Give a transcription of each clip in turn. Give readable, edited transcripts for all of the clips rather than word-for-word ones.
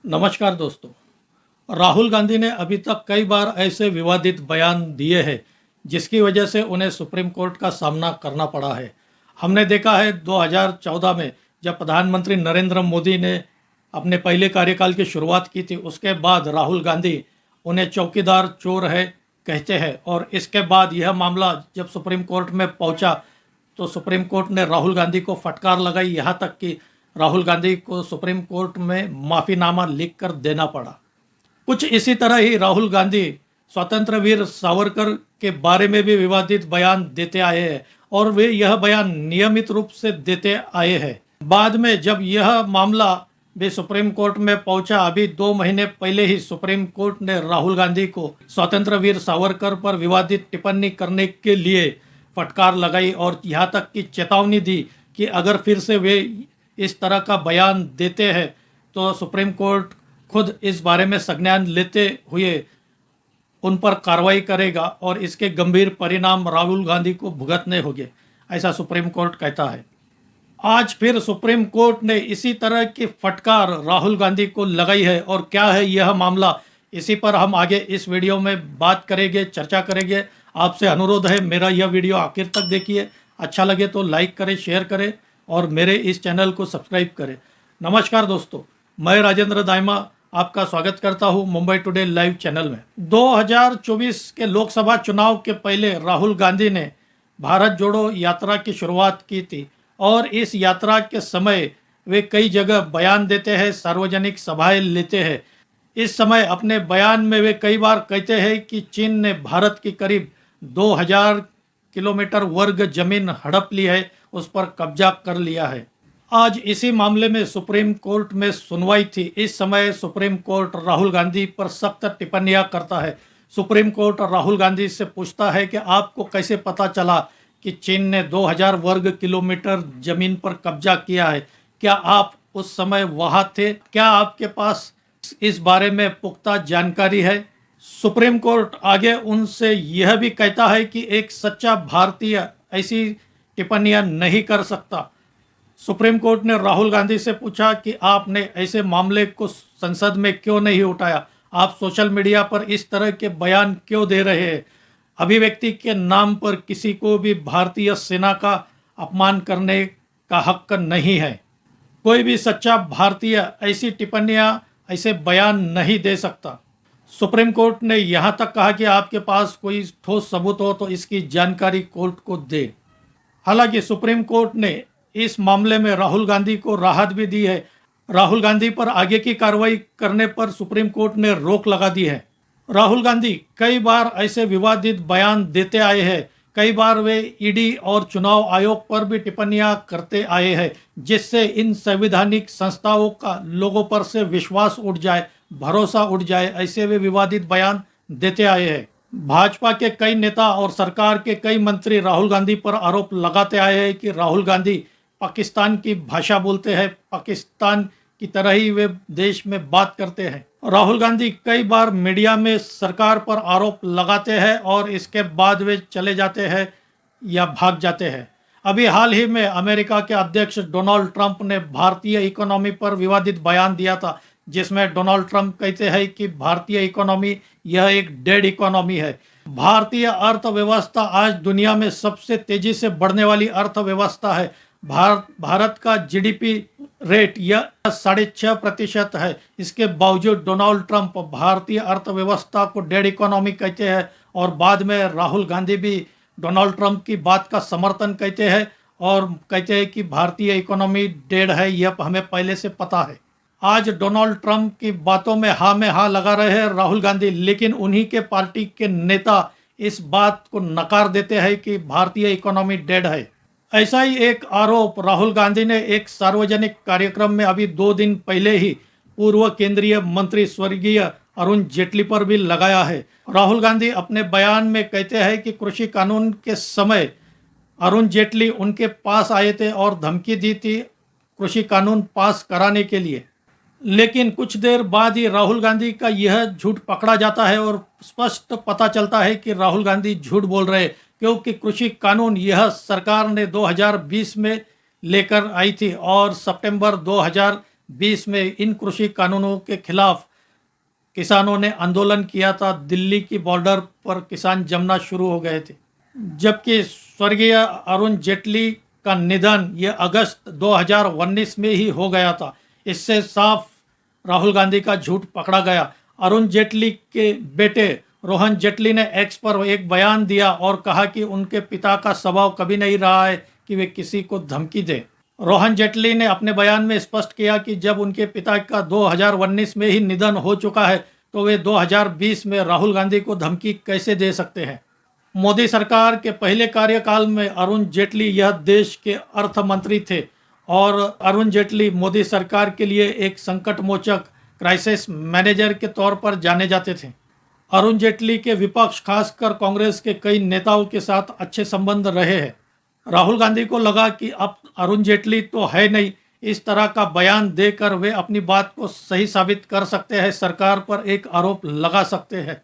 नमस्कार दोस्तों। राहुल गांधी ने अभी तक कई बार ऐसे विवादित बयान दिए हैं जिसकी वजह से उन्हें सुप्रीम कोर्ट का सामना करना पड़ा है। हमने देखा है 2014 में जब प्रधानमंत्री नरेंद्र मोदी ने अपने पहले कार्यकाल की शुरुआत की थी, उसके बाद राहुल गांधी उन्हें चौकीदार चोर है कहते हैं, और इसके बाद यह मामला जब सुप्रीम कोर्ट में पहुंचा तो सुप्रीम कोर्ट ने राहुल गांधी को फटकार लगाई, यहाँ तक कि राहुल गांधी को सुप्रीम कोर्ट में माफ़ीनामा लिख कर देना पड़ा। कुछ इसी तरह ही राहुल गांधी स्वतंत्र वीर सावरकर के बारे में भी विवादित बयान देते आए हैं और वे यह बयान नियमित रूप से देते आए हैं। बाद में जब यह मामला भी सुप्रीम कोर्ट में पहुंचा, अभी 2 महीने पहले ही सुप्रीम कोर्ट ने राहुल गांधी को स्वतंत्र वीर सावरकर पर विवादित टिप्पणी करने के लिए फटकार लगाई और यहाँ तक कि चेतावनी दी कि अगर फिर से वे इस तरह का बयान देते हैं तो सुप्रीम कोर्ट खुद इस बारे में संज्ञान लेते हुए उन पर कार्रवाई करेगा और इसके गंभीर परिणाम राहुल गांधी को भुगतने होंगे, ऐसा सुप्रीम कोर्ट कहता है। आज फिर सुप्रीम कोर्ट ने इसी तरह की फटकार राहुल गांधी को लगाई है और क्या है यह मामला, इसी पर हम आगे इस वीडियो में बात करेंगे, चर्चा करेंगे। आपसे अनुरोध है मेरा यह वीडियो आखिर तक देखिए, अच्छा लगे तो लाइक करें, शेयर करें और मेरे इस चैनल को सब्सक्राइब करें। नमस्कार दोस्तों, मैं राजेंद्र दाइमा आपका स्वागत करता हूं मुंबई टुडे लाइव चैनल में। 2024 के लोकसभा चुनाव के पहले राहुल गांधी ने भारत जोड़ो यात्रा की शुरुआत की थी और इस यात्रा के समय वे कई जगह बयान देते हैं, सार्वजनिक सभाएं लेते हैं। इस समय अपने बयान में वे कई बार कहते हैं कि चीन ने भारत की करीब 2000 किलोमीटर वर्ग जमीन हड़प ली है, उस पर कब्जा कर लिया है। आज इसी मामले में सुप्रीम कोर्ट में सुनवाई थी। इस समय सुप्रीम कोर्ट राहुल गांधी पर सख्त टिप्पणियां करता है। सुप्रीम कोर्ट राहुल गांधी से पूछता है कि आपको कैसे पता चला कि चीन ने 2000 वर्ग किलोमीटर जमीन पर कब्जा किया है? क्या आप उस समय वहां थे? क्या आपके पास इस बारे में पुख्ता जानकारी है? सुप्रीम कोर्ट आगे उनसे यह भी कहता है कि एक सच्चा भारतीय ऐसी टिप्पणियां नहीं कर सकता। सुप्रीम कोर्ट ने राहुल गांधी से पूछा कि आपने ऐसे मामले को संसद में क्यों नहीं उठाया? आप सोशल मीडिया पर इस तरह के बयान क्यों दे रहे हैं? अभिव्यक्ति के नाम पर किसी को भी भारतीय सेना का अपमान करने का हक नहीं है। कोई भी सच्चा भारतीय ऐसी टिप्पणियां, ऐसे बयान नहीं दे सकता। सुप्रीम कोर्ट ने यहाँ तक कहा कि आपके पास कोई ठोस सबूत हो तो इसकी जानकारी कोर्ट को दे। हालांकि सुप्रीम कोर्ट ने इस मामले में राहुल गांधी को राहत भी दी है। राहुल गांधी पर आगे की कार्रवाई करने पर सुप्रीम कोर्ट ने रोक लगा दी है। राहुल गांधी कई बार ऐसे विवादित बयान देते आए हैं। कई बार वे ईडी और चुनाव आयोग पर भी टिप्पणियां करते आए हैं, जिससे इन संवैधानिक संस्थाओं का लोगों पर से विश्वास उठ जाए, भरोसा उठ जाए, ऐसे वे विवादित बयान देते आए हैं। भाजपा के कई नेता और सरकार के कई मंत्री राहुल गांधी पर आरोप लगाते आए हैं कि राहुल गांधी पाकिस्तान की भाषा बोलते हैं, पाकिस्तान की तरह ही वे देश में बात करते हैं। राहुल गांधी कई बार मीडिया में सरकार पर आरोप लगाते हैं और इसके बाद वे चले जाते हैं या भाग जाते हैं। अभी हाल ही में अमेरिका के अध्यक्ष डोनाल्ड ट्रंप ने भारतीय इकोनॉमी पर विवादित बयान दिया था, जिसमें डोनाल्ड ट्रंप कहते हैं कि भारतीय इकोनॉमी यह एक डेड इकोनॉमी है। भारतीय अर्थव्यवस्था आज दुनिया में सबसे तेजी से बढ़ने वाली अर्थव्यवस्था है। भारत का जीडीपी रेट यह 6.5% है। इसके बावजूद डोनाल्ड ट्रंप भारतीय अर्थव्यवस्था को डेड इकोनॉमी कहते हैं और बाद में राहुल गांधी भी डोनाल्ड ट्रंप की बात का समर्थन कहते हैं और कहते हैं कि भारतीय इकोनॉमी डेड है, यह हमें पहले से पता है। आज डोनाल्ड ट्रंप की बातों में हाँ लगा रहे हैं राहुल गांधी, लेकिन उन्हीं के पार्टी के नेता इस बात को नकार देते हैं कि भारतीय इकोनॉमी डेड है। ऐसा ही एक आरोप राहुल गांधी ने एक सार्वजनिक कार्यक्रम में अभी 2 दिन पहले ही पूर्व केंद्रीय मंत्री स्वर्गीय अरुण जेटली पर भी लगाया है। राहुल गांधी अपने बयान में कहते हैं कि कृषि कानून के समय अरुण जेटली उनके पास आए थे और धमकी दी थी कृषि कानून पास कराने के लिए, लेकिन कुछ देर बाद ही राहुल गांधी का यह झूठ पकड़ा जाता है और स्पष्ट पता चलता है कि राहुल गांधी झूठ बोल रहे हैं, क्योंकि कृषि कानून यह सरकार ने 2020 में लेकर आई थी और सितंबर 2020 में इन कृषि कानूनों के खिलाफ किसानों ने आंदोलन किया था। दिल्ली की बॉर्डर पर किसान जमना शुरू हो गए थे। जबकि स्वर्गीय अरुण जेटली का निधन ये अगस्त 2019 में ही हो गया था। इससे साफ राहुल गांधी का झूठ पकड़ा गया। अरुण जेटली के बेटे रोहन जेटली ने एक्स पर एक बयान दिया और कहा कि उनके पिता का स्वभाव कभी नहीं रहा है कि वे किसी को धमकी दें। रोहन जेटली ने अपने बयान में स्पष्ट किया कि जब उनके पिता का 2019 में ही निधन हो चुका है तो वे 2020 में राहुल गांधी को धमकी कैसे दे सकते हैं। मोदी सरकार के पहले कार्यकाल में अरुण जेटली यह देश के अर्थ मंत्री थे और अरुण जेटली मोदी सरकार के लिए एक संकट मोचक क्राइसिस मैनेजर के तौर पर जाने जाते थे। अरुण जेटली के विपक्ष खासकर कांग्रेस के कई नेताओं के साथ अच्छे संबंध रहे हैं। राहुल गांधी को लगा कि अब अरुण जेटली तो है नहीं, इस तरह का बयान देकर वे अपनी बात को सही साबित कर सकते हैं, सरकार पर एक आरोप लगा सकते हैं।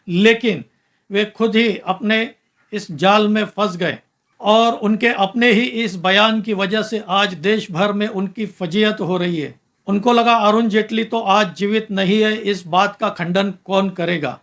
लेकिन वे खुद ही अपने इस जाल में फंस गए और उनके अपने ही इस बयान की वजह से आज देश भर में उनकी फजीहत हो रही है। उनको लगा अरुण जेटली तो आज जीवित नहीं है, इस बात का खंडन कौन करेगा।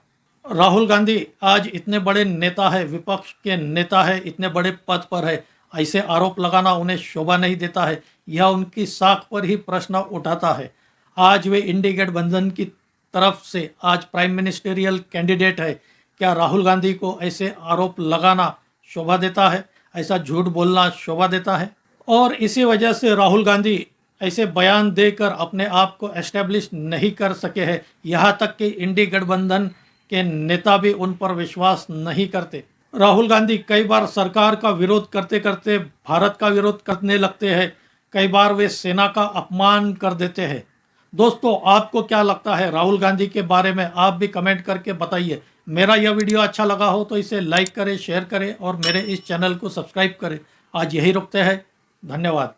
राहुल गांधी आज इतने बड़े नेता है, विपक्ष के नेता है, इतने बड़े पद पर है, ऐसे आरोप लगाना उन्हें शोभा नहीं देता है। यह उनकी साख पर ही प्रश्न उठाता है। आज वे इंडी गठबंधन की तरफ से आज प्राइम मिनिस्टेरियल कैंडिडेट है। क्या राहुल गांधी को ऐसे आरोप लगाना शोभा देता है, ऐसा झूठ बोलना शोभा देता है? और इसी वजह से राहुल गांधी ऐसे बयान देकर अपने आप को एस्टेब्लिश नहीं कर सके हैं। यहाँ तक कि इंडी गठबंधन के नेता भी उन पर विश्वास नहीं करते। राहुल गांधी कई बार सरकार का विरोध करते करते भारत का विरोध करने लगते हैं। कई बार वे सेना का अपमान कर देते हैं। दोस्तों, आपको क्या लगता है राहुल गांधी के बारे में? आप भी कमेंट करके बताइए। मेरा यह वीडियो अच्छा लगा हो तो इसे लाइक करें, शेयर करें और मेरे इस चैनल को सब्सक्राइब करें। आज यही रुकते हैं। धन्यवाद।